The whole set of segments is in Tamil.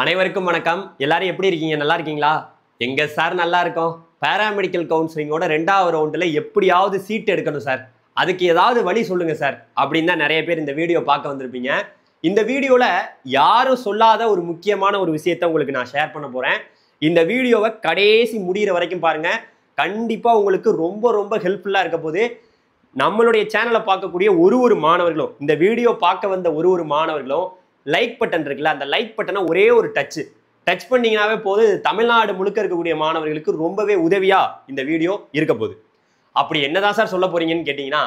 அனைவருக்கும் வணக்கம். எல்லாரும் எப்படி இருக்கீங்க? நல்லா இருக்கீங்களா? எங்க சார் நல்லா இருக்கோம். பாராமெடிக்கல் கவுன்சிலிங்கோட 2வது ரவுண்டில் எப்படியாவது சீட் எடுக்கணும் சார். அதுக்கு ஏதாவது வழி சொல்லுங்க சார் அப்படின்னு தான் நிறைய பேர் இந்த வீடியோ பார்க்க வந்திருப்பீங்க. இந்த வீடியோவில் யாரும் சொல்லாத ஒரு முக்கியமான ஒரு விஷயத்தை உங்களுக்கு நான் ஷேர் பண்ண போகிறேன். இந்த வீடியோவை கடைசி முடிகிற வரைக்கும் பாருங்க. கண்டிப்பாக உங்களுக்கு ரொம்ப ரொம்ப ஹெல்ப்ஃபுல்லாக இருக்க போது. நம்மளுடைய சேனலை பார்க்கக்கூடிய ஒரு மாணவர்களும், இந்த வீடியோ பார்க்க வந்த ஒரு மாணவர்களும் லைக் பட்டன் இருக்குல்ல, அந்த லைக் பட்டனை ஒரே ஒரு டச் பண்ணீங்கன்னாவே போது தமிழ்நாடு முழுக்க இருக்கக்கூடிய மாணவர்களுக்கு ரொம்பவே உதவியா இந்த வீடியோ இருக்க போகுது. அப்படி என்னதான் சார் சொல்ல போறீங்கன்னு கேட்டீங்கன்னா,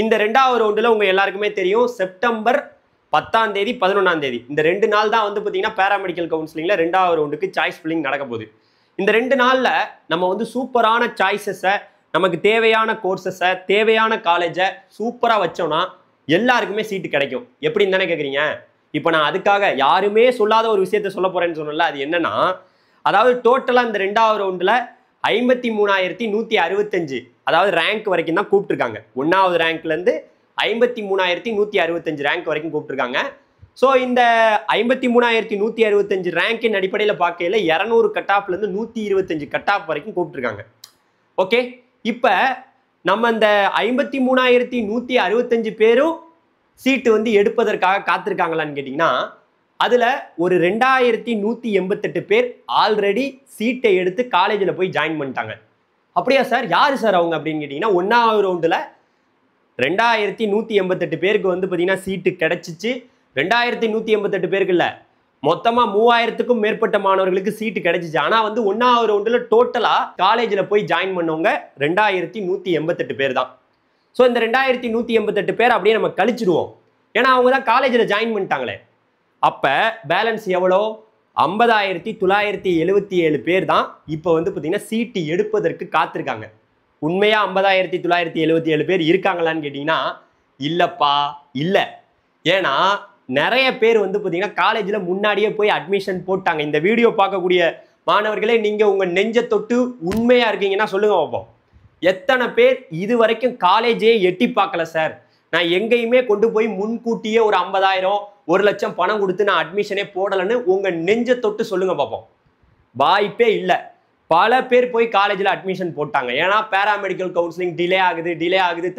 இந்த 2வது ரவுண்டில் உங்க எல்லாருக்குமே தெரியும், செப்டம்பர் 10ஆம் தேதி 11ஆம் தேதி இந்த 2 நாள் தான் வந்து பார்த்தீங்கன்னா பாராமெடிக்கல் கவுன்சிலிங்ல 2வது ரவுண்டுக்கு சாய்ஸ் ஃபில்லிங் நடக்க போகுது. இந்த 2 நாள்ல நம்ம வந்து சூப்பரான சாய்ஸஸை, நமக்கு தேவையான கோர்சஸை, தேவையான காலேஜை சூப்பராக வச்சோம்னா எல்லாருக்குமே சீட்டு கிடைக்கும். எப்படின்னு தானே கேட்குறீங்க? இப்போ நான் அதுக்காக யாருமே சொல்லாத ஒரு விஷயத்த சொல்ல போறேன்னு சொன்னல, அது என்னன்னா, அதாவது டோட்டலா இந்த 2வது ரவுண்டில் 53,165 அதாவது ரேங்க் வரைக்கும் தான் கூப்பிட்டுருக்காங்க. 1வது ரேங்க்லேருந்து 53,165 ரேங்க் வரைக்கும் கூப்பிட்டுருக்காங்க. ஸோ இந்த 53,165 ரேங்கின் அடிப்படையில் பார்க்கையில் 200 கட் ஆஃப்லேருந்து 125 கட் ஆஃப் வரைக்கும் கூப்பிட்டுருக்காங்க. ஓகே, இப்போ நம்ம இந்த 53,165 பேரும் சீட்டு வந்து எடுப்பதற்காக காத்திருக்காங்களான்னு கேட்டிங்கன்னா, அதில் ஒரு 2,188 பேர் ஆல்ரெடி சீட்டை எடுத்து காலேஜில் போய் ஜாயின் பண்ணிட்டாங்க. அப்படியா சார்? யார் சார் அவங்க அப்படின்னு கேட்டிங்கன்னா, 1வது ரவுண்டில் 2,188 பேருக்கு வந்து பார்த்தீங்கன்னா சீட்டு கிடைச்சிச்சு. 2,188 பேருக்கு இல்லை, மொத்தமாக 3,000க்கும் மேற்பட்ட மாணவர்களுக்கு சீட்டு கிடைச்சிச்சு. ஆனால் வந்து 1வது ரவுண்டில் டோட்டலாக காலேஜில் போய் ஜாயின் பண்ணவங்க 2,188 பேர் தான். ஸோ இந்த 2,188 பேர் அப்படியே நம்ம கழிச்சிடுவோம். ஏன்னா அவங்க தான் காலேஜில் ஜாயின் பண்ணிட்டாங்களே. அப்போ பேலன்ஸ் எவ்வளோ? 50,977 பேர் தான் இப்போ வந்து பார்த்தீங்கன்னா சீட்டு எடுப்பதற்கு காத்திருக்காங்க. உண்மையாக 50,977 பேர் இருக்காங்களான்னு கேட்டிங்கன்னா, இல்லைப்பா, இல்லை. ஏன்னா நிறைய பேர் வந்து பார்த்தீங்கன்னா காலேஜில் முன்னாடியே போய் அட்மிஷன் போட்டாங்க. இந்த வீடியோ பார்க்கக்கூடிய மாணவர்களே, நீங்கள் உங்கள் நெஞ்சை தொட்டு உண்மையாக இருக்கீங்கன்னா சொல்லுங்க பார்ப்போம். எத்தனை பேர் இது வரைக்கும் காலேஜே எட்டி பார்க்கல சார், நான் எங்கேயுமே கொண்டு போய் முன்கூட்டியே ஒரு 50,000 1,00,000 பணம் கொடுத்து நான் அட்மிஷனே போடலைன்னு உங்க நெஞ்ச தொட்டு சொல்லுங்க பார்ப்போம். வாய்ப்பே இல்லை. பல பேர் போய் காலேஜில் அட்மிஷன் போட்டாங்க. ஏன்னா பாராமெடிக்கல் கவுன்சிலிங் டிலே ஆகுது,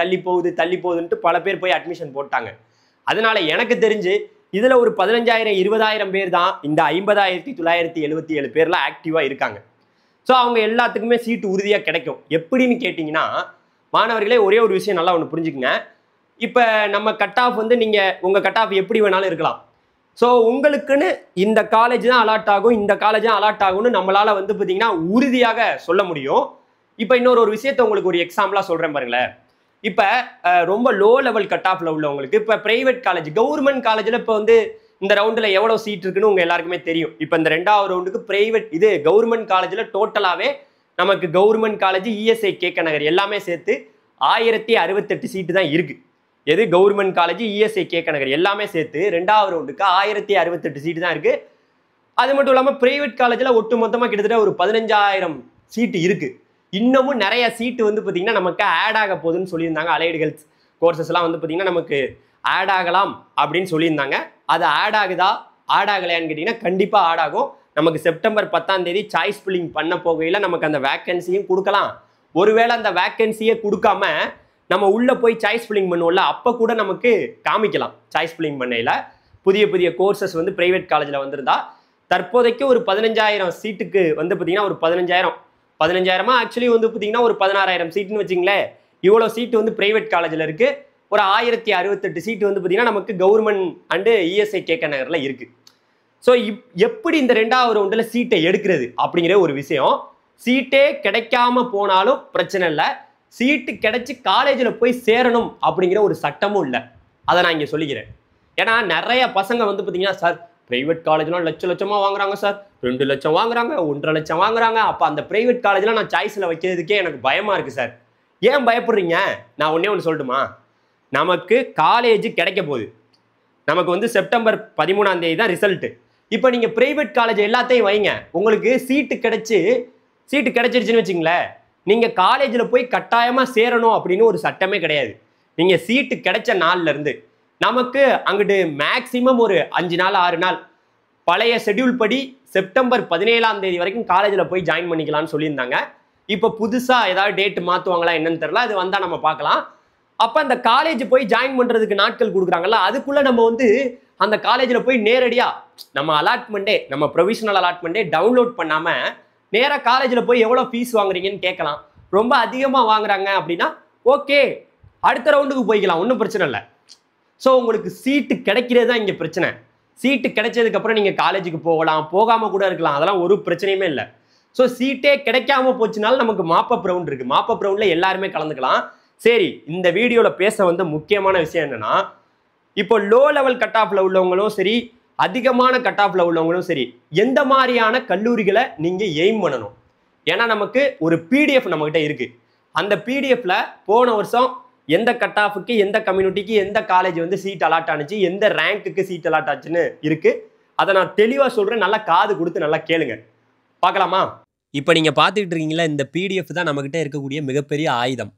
தள்ளி போகுதுன்ட்டு பல பேர் போய் அட்மிஷன் போட்டாங்க. அதனால எனக்கு தெரிஞ்சு இதுல ஒரு 15,000 20,000 பேர் தான் இந்த 50,977 பேர்ல ஆக்டிவா இருக்காங்க. ஸோ அவங்க எல்லாத்துக்குமே சீட்டு உறுதியாக கிடைக்கும். எப்படின்னு கேட்டிங்கன்னா, மாணவர்களே ஒரே ஒரு விஷயம் நல்லா ஒன்று புரிஞ்சுக்குங்க. இப்போ நம்ம கட் ஆஃப் வந்து நீங்கள் உங்கள் கட் ஆஃப் எப்படி வேணாலும் இருக்கலாம். ஸோ உங்களுக்குன்னு இந்த காலேஜ் தான் அலாட் ஆகும், இந்த காலேஜ் தான் அலாட் ஆகும்னு நம்மளால் வந்து பார்த்தீங்கன்னா உறுதியாக சொல்ல முடியும். இப்போ இன்னொரு விஷயத்தை உங்களுக்கு ஒரு எக்ஸாம்பிளாக சொல்கிறேன் பாருங்களேன். இப்போ ரொம்ப லோ லெவல் கட் ஆஃபில் உள்ளவங்களுக்கு, இப்போ ப்ரைவேட் காலேஜ், கவர்மெண்ட் காலேஜில் இப்போ வந்து இந்த ரவுண்டில் எவ்வளோ சீட் இருக்குன்னு உங்கள் எல்லாருக்குமே தெரியும். இப்போ இந்த 2வது ரவுண்டுக்கு பிரைவேட் கவர்மெண்ட் காலேஜில் டோட்டலாகவே நமக்கு கவர்மெண்ட் காலேஜ், இஎஸ்ஐ, கேகே நகர் எல்லாமே சேர்த்து 1068 சீட்டு தான் இருக்கு. எது? கவர்மெண்ட் காலேஜ், இஎஸ்ஐ, கேகே நகர் எல்லாமே சேர்த்து 2வது ரவுண்டுக்கு 1068 சீட்டு தான் இருக்கு. அது மட்டும் இல்லாமல் பிரைவேட் காலேஜில் ஒட்டு மொத்தமாக கிட்டத்தட்ட ஒரு 15,000 சீட்டு இருக்கு. இன்னமும் நிறைய சீட்டு வந்து பார்த்தீங்கன்னா நமக்கு ஆட் ஆக போகுதுன்னு சொல்லியிருந்தாங்க. அலைடு ஹெல்த் கோர்சஸ்லாம் வந்து பார்த்தீங்கன்னா நமக்கு ஆட் ஆகலாம் அப்படின்னு சொல்லியிருந்தாங்க. அது ஆட் ஆகலையான்னு கேட்டிங்கன்னா கண்டிப்பாக ஆட் ஆகும். நமக்கு செப்டம்பர் 10ஆம் தேதி சாய்ஸ் ஃபில்லிங் பண்ண போகையில் நமக்கு அந்த வேக்கன்சியும் கொடுக்கலாம். ஒருவேளை அந்த வேக்கன்சியை கொடுக்காம நம்ம உள்ளே போய் சாய்ஸ் ஃபில்லிங் பண்ணுவோம்ல, அப்போ கூட நமக்கு காமிக்கலாம். சாய்ஸ் ஃபில்லிங் பண்ணையில் புதிய கோர்சஸ் வந்து ப்ரைவேட் காலேஜில் வந்திருந்தா தற்போதைக்கு ஒரு 15,000 சீட்டுக்கு வந்து பார்த்தீங்கன்னா ஒரு 15,000 ஆக்சுவலி வந்து பார்த்தீங்கன்னா ஒரு 16,000 சீட்டுன்னு வச்சிங்களேன். இவ்வளோ சீட்டு வந்து ப்ரைவேட் காலேஜில் இருக்குது. ஒரு 1068 சீட்டு வந்து பார்த்தீங்கன்னா நமக்கு கவர்மெண்ட் அண்டு இஎஸ்ஐ, கேகே நகரில் இருக்கு. ஸோ எப்படி இந்த 2வது ரவுண்டில் சீட்டை எடுக்கிறது அப்படிங்கிற ஒரு விஷயம். சீட்டே கிடைக்காம போனாலும் பிரச்சனை இல்லை, சீட்டு கிடைச்சி காலேஜில் போய் சேரணும் அப்படிங்கிற ஒரு சட்டமும் இல்லை. அதை நான் இங்கே சொல்லிக்கிறேன். ஏன்னா நிறைய பசங்க வந்து பார்த்தீங்கன்னா, சார் ப்ரைவேட் காலேஜ்லாம் லட்சமாக வாங்குறாங்க சார், 2 லட்சம் வாங்குறாங்க, 1,50,000 லட்சம் வாங்குறாங்க. அப்போ அந்த ப்ரைவேட் காலேஜ்லாம் நான் சாய்ஸில் வைக்கிறதுக்கே எனக்கு பயமாக இருக்குது சார். ஏன் பயப்படுறீங்க? நான் ஒன்று சொல்லட்டுமா? நமக்கு காலேஜ் கிடைக்க போகுது. நமக்கு வந்து செப்டம்பர் 13ஆம் தேதி தான் ரிசல்ட்டு. இப்போ நீங்கள் ப்ரைவேட் காலேஜ் எல்லாத்தையும் வைங்க, உங்களுக்கு சீட்டு கிடைச்சிருச்சுன்னு வச்சுங்களேன், நீங்கள் காலேஜில் போய் கட்டாயமாக சேரணும் அப்படின்னு ஒரு சட்டமே கிடையாது. நீங்கள் சீட்டு கிடைச்ச நாள்லேருந்து நமக்கு அங்கிட்டு மேக்சிமம் ஒரு 5 நாள் 6 நாள் பழைய ஷெட்யூல் படி செப்டம்பர் 17ஆம் தேதி வரைக்கும் காலேஜில் போய் ஜாயின் பண்ணிக்கலாம்னு சொல்லியிருந்தாங்க. இப்போ புதுசாக ஏதாவது டேட் மாற்றுவாங்களா என்னன்னு தெரியல, அது வந்தால் நம்ம பார்க்கலாம். அப்போ அந்த காலேஜ் போய் ஜாயின் பண்ணுறதுக்கு நாட்கள் கொடுக்குறாங்கல்ல, அதுக்குள்ளே நம்ம வந்து அந்த காலேஜில் போய் நேரடியாக நம்ம அலாட்மெண்ட்டே, நம்ம ப்ரொவிஷனல் அலாட்மெண்ட்டே டவுன்லோட் பண்ணாமல் நேராக காலேஜில் போய் எவ்வளோ ஃபீஸ் வாங்குறீங்கன்னு கேட்கலாம். ரொம்ப அதிகமாக வாங்குறாங்க அப்படின்னா ஓகே, அடுத்த ரவுண்டுக்கு போய்க்கலாம், ஒன்றும் பிரச்சனை இல்லை. ஸோ உங்களுக்கு சீட்டு கிடைக்கிறது தான் இங்கே பிரச்சனை. சீட்டு கிடைச்சதுக்கப்புறம் நீங்கள் காலேஜுக்கு போகலாம், போகாமல் கூட இருக்கலாம், அதெல்லாம் ஒரு பிரச்சனையுமே இல்லை. ஸோ சீட்டே கிடைக்காம போச்சுனாலும் நமக்கு மாப்பப் ரவுண்ட் இருக்குது. மாப்பப் ரவுண்டில் எல்லாருமே கலந்துக்கலாம். சரி, இந்த வீடியோவில் பேச வந்த முக்கியமான விஷயம் என்னென்னா, இப்போ லோ லெவல் கட் ஆஃபில் உள்ளவங்களும் சரி, அதிகமான கட் ஆஃபில் உள்ளவங்களும் சரி, எந்த மாதிரியான கல்லூரிகளை நீங்கள் எய்ம் பண்ணணும். ஏன்னா நமக்கு ஒரு பிடிஎஃப் நம்மகிட்ட இருக்குது. அந்த பிடிஎஃப்ல போன வருஷம் எந்த கட் ஆஃபுக்கு, எந்த கம்யூனிட்டிக்கு, எந்த காலேஜ் வந்து சீட் அலாட் ஆனிச்சு, எந்த ரேங்க்குக்கு சீட் அலாட் ஆச்சுன்னு இருக்கு. அதை நான் தெளிவாக சொல்கிறேன், நல்லா காது கொடுத்து நல்லா கேளுங்க. பார்க்கலாமா? இப்போ நீங்கள் பார்த்துக்கிட்டு இருக்கீங்களா, இந்த பிடிஎஃப் தான் நம்மகிட்ட இருக்கக்கூடிய மிகப்பெரிய ஆயுதம்.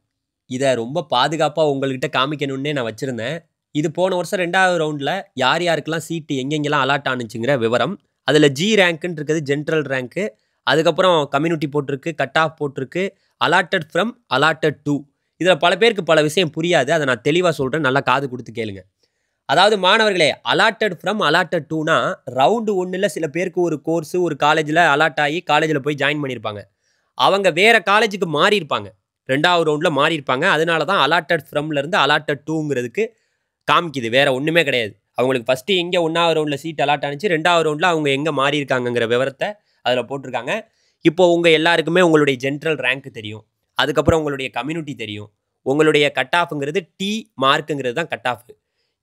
இதை ரொம்ப பாதுகாப்பாக உங்கள்கிட்ட காமிக்கணும்னே நான் வச்சுருந்தேன். இது போன வருஷம் 2வது ரவுண்டில் யார் யாருக்கெல்லாம் சீட்டு எங்கெங்கெல்லாம் அலாட் ஆனிச்சுங்கிற விவரம். அதில் ஜி ரேங்க்குன்னு இருக்குது, ஜென்ரல் ரேங்க்கு, அதுக்கப்புறம் கம்யூனிட்டி போட்டிருக்கு, கட் ஆஃப் போட்டிருக்கு, அலாட்டட் ஃப்ரம், அலாட்டட் டூ. இதில் பல பேருக்கு பல விஷயம் புரியாது, அதை நான் தெளிவாக சொல்கிறேன், நல்லா காது கொடுத்து கேளுங்க. அதாவது மாணவர்களே, அலாட்டட் ஃப்ரம் அலாட்டட் டூனா ரவுண்டு 1ல் சில பேருக்கு ஒரு கோர்ஸு ஒரு காலேஜில் அலாட் ஆகி காலேஜில் போய் ஜாயின் பண்ணியிருப்பாங்க. அவங்க வேறு காலேஜுக்கு மாறியிருப்பாங்க, 2வது ரவுண்டில் மாறியிருப்பாங்க. அதனால தான் அலாட்டட் ஃப்ரம்லேருந்து அலாட்டட் டூங்கிறதுக்கு காமிக்குது, வேறு ஒன்றுமே கிடையாது. அவங்களுக்கு ஃபஸ்ட்டு எங்கே 1வது ரவுண்டில் சீட் அலாட் ஆனிச்சு, 2வது ரவுண்டில் அவங்க எங்கே மாறியிருக்காங்கங்கிற விவரத்தை அதில் போட்டிருக்காங்க. இப்போ உங்கள் எல்லாருக்குமே உங்களுடைய ஜென்ரல் ரேங்க் தெரியும், அதுக்கப்புறம் உங்களுடைய கம்யூனிட்டி தெரியும், உங்களுடைய கட் ஆஃப்ங்கிறது டி மார்க்குங்கிறது தான் கட் ஆஃப்.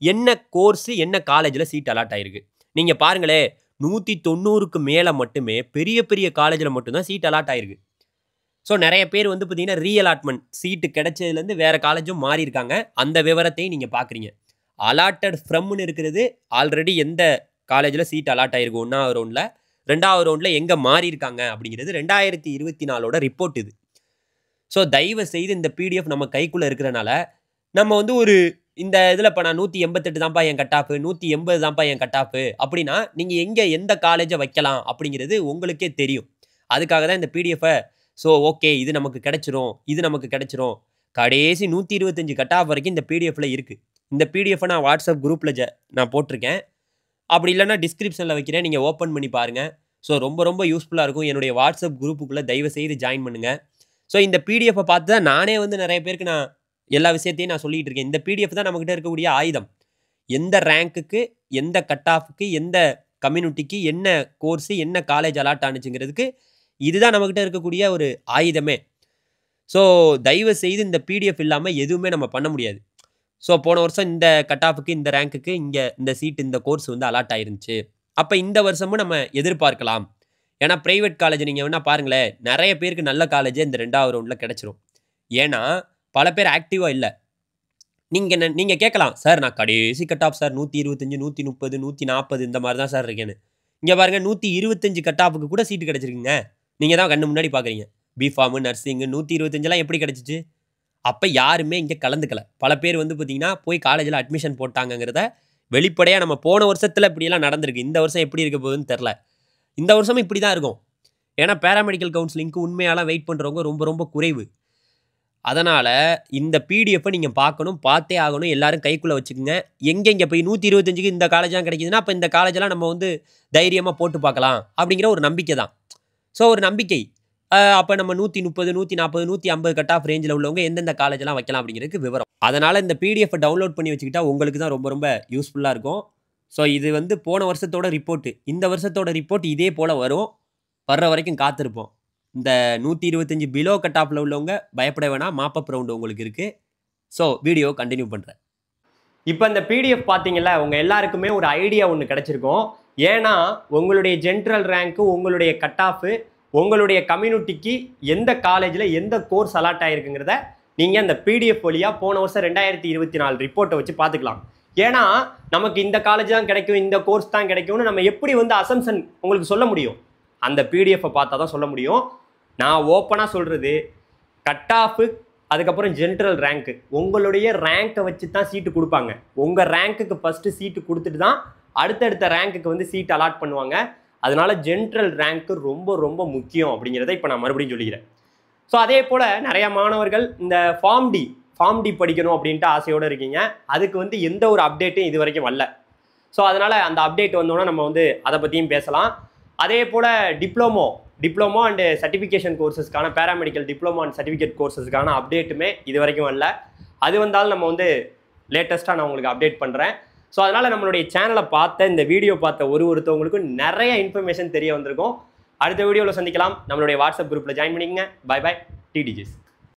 என்ன கோர்ஸு என்ன காலேஜில் சீட் அலாட் ஆகிருக்கு நீங்கள் பாருங்களே, 190க்கு மேலே மட்டுமே பெரிய பெரிய காலேஜில் மட்டும்தான் சீட் அலாட் ஆகிருக்கு. ஸோ நிறைய பேர் வந்து பார்த்தீங்கன்னா ரீஅலாட்மெண்ட் சீட்டு கிடைச்சதுலேருந்து வேறு காலேஜும் மாறியிருக்காங்க. அந்த விவரத்தையும் நீங்கள் பார்க்குறீங்க. அலாட்டட் ஃப்ரம்னு இருக்கிறது ஆல்ரெடி எந்த காலேஜில் சீட் அலாட் ஆகிருக்கு 1வது ரவுண்டில், 2வது ரவுண்டில் எங்கே மாறியிருக்காங்க அப்படிங்கிறது 2024ஓட ரிப்போர்ட் இது. ஸோ தயவு செய்து இந்த பிடிஎஃப் நம்ம கைக்குள்ளே இருக்கிறனால நம்ம வந்து ஒரு இந்த இதில் இப்போ நான் 188 தான்ப்பா என் கட் ஆஃப், 180 தான்ப்பா என் கட் ஆஃப் அப்படின்னா நீங்கள் எங்கே எந்த காலேஜை வைக்கலாம் அப்படிங்கிறது உங்களுக்கே தெரியும். அதுக்காக தான் இந்த பிடிஎஃபை. ஸோ ஓகே, இது நமக்கு கிடைச்சிரும், இது நமக்கு கிடைச்சிரும், கடைசி 125 கட் ஆஃப் வரைக்கும் இந்த பிடிஎஃப்பில் இருக்குது. இந்த பிடிஎஃபை நான் வாட்ஸ்அப் குரூப்பில் நான் போட்டிருக்கேன், அப்படி இல்லைன்னா டிஸ்கிரிப்ஷனில் வைக்கிறேன், நீங்கள் ஓப்பன் பண்ணி பாருங்கள். ஸோ ரொம்ப ரொம்ப யூஸ்ஃபுல்லாக இருக்கும். என்னுடைய வாட்ஸ்அப் குரூப்புக்குள்ளே தயவு செய்து ஜாயின் பண்ணுங்கள். ஸோ இந்த பிடிஎஃபை பார்த்து தான் நானே வந்து நிறைய பேருக்கு நான் எல்லா விஷயத்தையும் நான் சொல்லிகிட்டு இருக்கேன். இந்த பிடிஎஃப் தான் நம்மகிட்ட இருக்கக்கூடிய ஆயுதம். எந்த ரேங்க்குக்கு, எந்த கட் ஆஃபுக்கு, எந்த கம்யூனிட்டிக்கு என்ன கோர்ஸு என்ன காலேஜ் அலாட் ஆனிச்சுங்கிறதுக்கு இதுதான் நம்மகிட்ட இருக்கக்கூடிய ஒரு ஆயுதமே. ஸோ தயவு செய்து இந்த பிடிஎஃப் இல்லாமல் எதுவுமே நம்ம பண்ண முடியாது. ஸோ போன வருஷம் இந்த கட் ஆஃபுக்கு, இந்த ரேங்க்குக்கு, இங்கே இந்த சீட், இந்த கோர்ஸ் வந்து அலாட் ஆயிருந்துச்சு. அப்போ இந்த வருஷமும் நம்ம எதிர்பார்க்கலாம். ஏன்னா ப்ரைவேட் காலேஜ் நீங்கள் வேணால் பாருங்களேன், நிறைய பேருக்கு நல்ல காலேஜே இந்த 2வது ரவுண்டில் கிடச்சிரும். ஏன்னா பல பேர் ஆக்டிவாக இல்லை. நீங்கள் கேட்கலாம், சார் நான் கடைசி கட் ஆஃப் சார் 125, 130, 140 இந்த மாதிரி தான் சார் இருக்கேன்னு. இங்கே பாருங்கள், 125 கட் ஆஃபுக்கு கூட சீட்டு கிடச்சிருக்குங்க. நீங்கள் தான் கண்ணு முன்னாடி பார்க்குறீங்க. பிஃபார்மு, நர்சிங்கு 125 எப்படி கிடச்சிச்சு? அப்போ யாருமே இங்கே கலந்துக்கலை. பல பேர் வந்து பார்த்திங்கன்னா போய் காலேஜில் அட்மிஷன் போட்டாங்கங்கிறத வெளிப்படையாக நம்ம போன வருஷத்தில் இப்படியெல்லாம் நடந்திருக்கு. இந்த வருஷம் எப்படி இருக்க போகுதுன்னு தெரில. இந்த வருஷமும் இப்படி தான் இருக்கும். ஏன்னா பேராமெடிக்கல் கவுன்சிலிங்க்கு உண்மையாலாம் வெயிட் பண்ணுறவங்க ரொம்ப ரொம்ப குறைவு. அதனால் இந்த பிடிஎஃப்பை நீங்கள் பார்க்கணும், பார்த்தே ஆகணும். எல்லோரும் கைக்குள்ளே வச்சுக்கோங்க. எங்கெங்கே போய் 125க்கு இந்த காலேஜெலாம் கிடைக்குதுன்னா அப்போ இந்த காலேஜெல்லாம் நம்ம வந்து தைரியமாக போட்டு பார்க்கலாம் அப்படிங்கிற ஒரு நம்பிக்கை தான். ஸோ ஒரு நம்பிக்கை. அப்போ நம்ம 130, 140, 150 கட் ஆஃப் ரேஞ்சில் உள்ளவங்க எந்தெந்த காலேஜெலாம் வைக்கலாம் அப்படிங்கிறதுக்கு விவரம். அதனால் இந்த பிடிஎஃப்பை டவுன்லோட் பண்ணி வச்சுக்கிட்டா உங்களுக்கு தான் ரொம்ப ரொம்ப யூஸ்ஃபுல்லாக இருக்கும். ஸோ இது வந்து போன வருஷத்தோட ரிப்போர்ட்டு. இந்த வருஷத்தோட ரிப்போர்ட் இதே போல் வரும். வர்ற வரைக்கும் காத்திருப்போம். இந்த 125 பிலோ கட் ஆஃபில் உள்ளவங்க பயப்பட வேணாம், மாப்பப் ரவுண்டு உங்களுக்கு இருக்குது. ஸோ வீடியோ கண்டினியூ பண்ணுறேன். இப்போ இந்த பிடிஎஃப் பார்த்தீங்களா, உங்கள் எல்லாருக்குமே ஒரு ஐடியா ஒன்று கிடச்சிருக்கும். ஏன்னா உங்களுடைய ஜென்ரல் ரேங்க்கு, உங்களுடைய கட் ஆஃபு, உங்களுடைய கம்யூனிட்டிக்கு எந்த காலேஜில் எந்த கோர்ஸ் அலாட் ஆகிருக்குங்கிறத நீங்கள் அந்த பிடிஎஃப் வழியாக போன வருஷம் 2024 ரிப்போர்ட்டை வச்சு பார்த்துக்கலாம். ஏன்னா நமக்கு இந்த காலேஜ் தான் கிடைக்கும், இந்த கோர்ஸ் தான் கிடைக்கும்னு நம்ம எப்படி வந்து அசம்ஷன் உங்களுக்கு சொல்ல முடியும்? அந்த பிடிஎஃப்பை பார்த்தா தான் சொல்ல முடியும். நான் ஓப்பனாக சொல்கிறது, கட் ஆஃபு, அதுக்கப்புறம் ஜென்ரல் ரேங்க்கு, உங்களுடைய ரேங்க்கை வச்சு தான் சீட்டு கொடுப்பாங்க. உங்கள் ரேங்க்குக்கு ஃபஸ்ட்டு சீட்டு கொடுத்துட்டு தான் அடுத்தடுத்த ரேங்க்குக்கு வந்து சீட் அலாட் பண்ணுவாங்க. அதனால ஜென்ரல் ரேங்க்கு ரொம்ப ரொம்ப முக்கியம் அப்படிங்கிறத இப்போ நான் மறுபடியும் சொல்லிக்கிறேன். ஸோ அதே போல் நிறைய மாணவர்கள் இந்த ஃபார்ம் டி படிக்கணும் அப்படின்ட்டு ஆசையோடு இருக்கீங்க. அதுக்கு வந்து எந்த ஒரு அப்டேட்டும் இது வரைக்கும் வரல. ஸோ அதனால் அந்த அப்டேட் வந்தோன்னா நம்ம வந்து அதை பற்றியும் பேசலாம். அதே போல் டிப்ளமோ அண்டு சர்டிஃபிகேஷன் கோர்சஸ்க்கான பேராமெடிக்கல் டிப்ளமோ அண்ட் சர்டிஃபிகேட் கோர்சஸ்க்கான அப்டேட்டுமே இது வரைக்கும் வரல. அது வந்தாலும் நம்ம வந்து லேட்டஸ்ட்டாக நான் உங்களுக்கு அப்டேட் பண்ணுறேன். ஸோ அதனால் நம்மளுடைய சேனலை பார்த்த இந்த வீடியோ பார்த்த ஒருத்தவங்களுக்கும் நிறைய இன்ஃபர்மேஷன் தெரிய வந்திருக்கும். அடுத்த வீடியோவில் சந்திக்கலாம். நம்மளுடைய வாட்ஸ்அப் குரூப்பில் ஜாயின் பண்ணிக்கங்க. பை டிடிஜிஸ்.